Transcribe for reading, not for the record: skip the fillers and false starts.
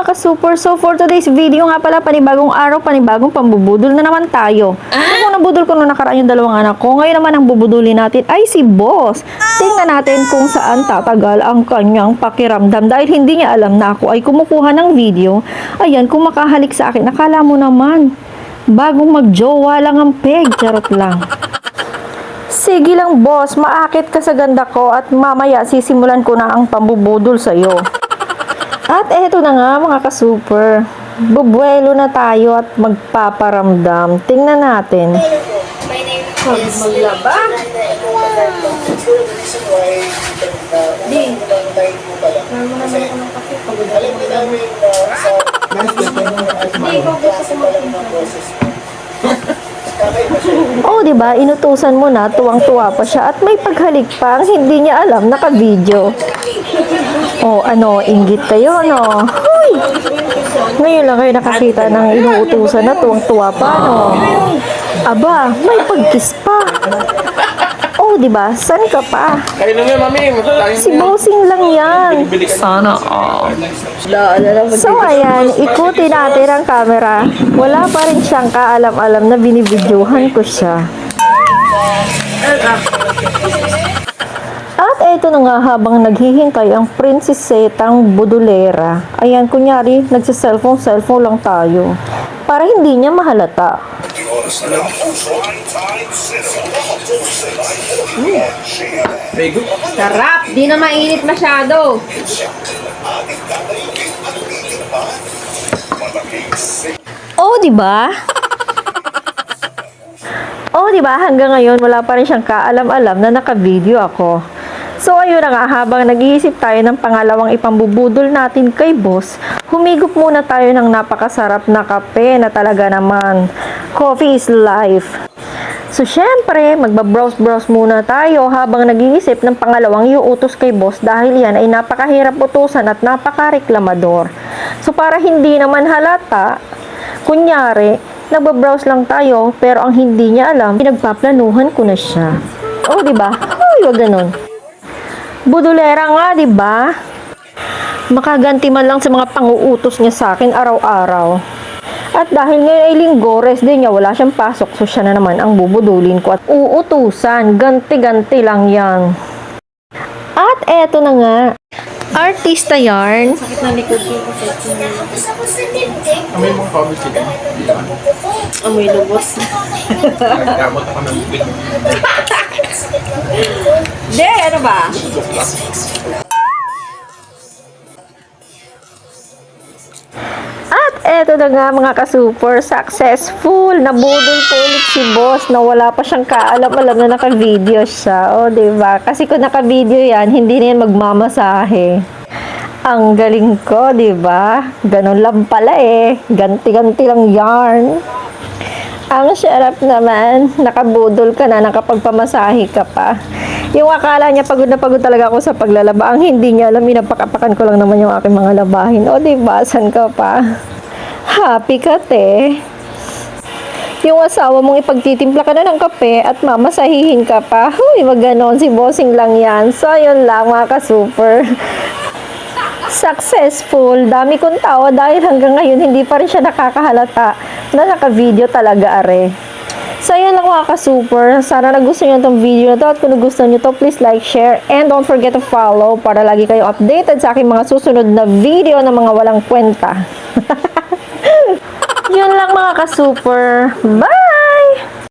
mga ka-super, so for today's video nga pala, panibagong araw, panibagong pambubudol na naman tayo. Kung nabudol ko nung nakaraan yung dalawang anak ko, ngayon naman ang bubudulin natin ay si Boss. Tingnan natin kung saan tatagal ang kanyang pakiramdam dahil hindi niya alam na ako ay kumukuha ng video. Ayan, kung makahalik sa akin, akala mo naman, bagong magjowa lang ang peg, charot lang. Sige lang boss, maakit ka sa ganda ko at mamaya sisimulan ko na ang pambubudol sa'yo. At eto na nga mga ka-super, bubuelo na tayo at magpaparamdam. Tingnan natin. Maglaba? Di. Oh, di ba? Inutusan mo na, tuwang-tuwa pa siya at may paghalik pa ang hindi niya alam, naka-video. Oh, ano, inggit kayo, no? Hoy! Ngayon lang kayo nakakita ng inuutusan na tuwang-tuwa pa, no? Aba, may pagkiss pa. Oh, di ba? San ka pa? Kayo na mami. Si Bossing lang yan. Sana all. So, ayan, ikutin natin ang camera. Wala pa rin siyang kaalam-alam na binibidyohan ko siya. At eto na nga habang naghihintay ang prinsesetang budulera. Ayan, kunyari, nagsa-cellphone lang tayo. Para hindi niya mahalata. Sarap! Di na mainit masyado. Oh, di ba? Oh, di ba? Hanggang ngayon wala pa rin siyang kaalam-alam na naka-video ako. So, ayun na nga, habang nag-iisip tayo ng pangalawang ipambubudol natin kay Boss, humigop muna tayo ng napakasarap na kape na talaga naman. Coffee is life. So, syempre, magbabrowse-browse muna tayo habang nag-iisip ng pangalawang iuutos kay Boss dahil yan ay napakahirap utusan at napakareklamador. So, para hindi naman halata, kunyari, nagbabrowse lang tayo pero ang hindi niya alam, pinagpaplanuhan ko na siya. Oh, di ba? Uy, wag ganun. Budulera nga, di ba? Makaganti man lang sa mga panguutos niya sa akin araw-araw. At dahil ngayon ay linggo, rest day niya, wala siyang pasok, so siya na naman ang bubudulin ko at uutusan. Ganti-ganti lang yan. At eto na nga, Artista Yarn. Sakit na likod ko. Amoy mong cover sila. Amoy lubos. Nagkamot ako ng big. De, ano ba? At eto na nga mga ka-super, successful. Nabudol ko ulit si Boss na wala pa siyang kaalam-alam na naka-video siya. O, diba? Kasi kung naka-video yan, hindi na yan magmamasahe. Ang galing ko, diba? Ganun lang pala eh. Ganti-ganti lang yarn. Ang sarap naman. Nakabudol ka na, nakapagpamasahe ka pa. Yung akala niya pagod na pagod talaga ako sa paglalaba. Ang hindi niya alam, minapakapakan ko lang naman yung aking mga labahin. O, diba? San ka pa? Happy ka, te. Yung asawa mong ipagtitimpla ka na ng kape at mamasahihin ka pa. Huy, wag ganon. Si Bossing lang yan. So, yun lang mga ka-super. Successful. Dami kong tawa dahil hanggang ngayon hindi pa rin siya nakakahalata na naka-video talaga, are. So, yan lang mga ka-super. Sana nagustuhan nyo itong video na to. At kung nagustuhan nyo to, please like, share, and don't forget to follow para lagi kayong updated sa aking mga susunod na video na mga walang kwenta. Yun lang mga ka-super. Bye!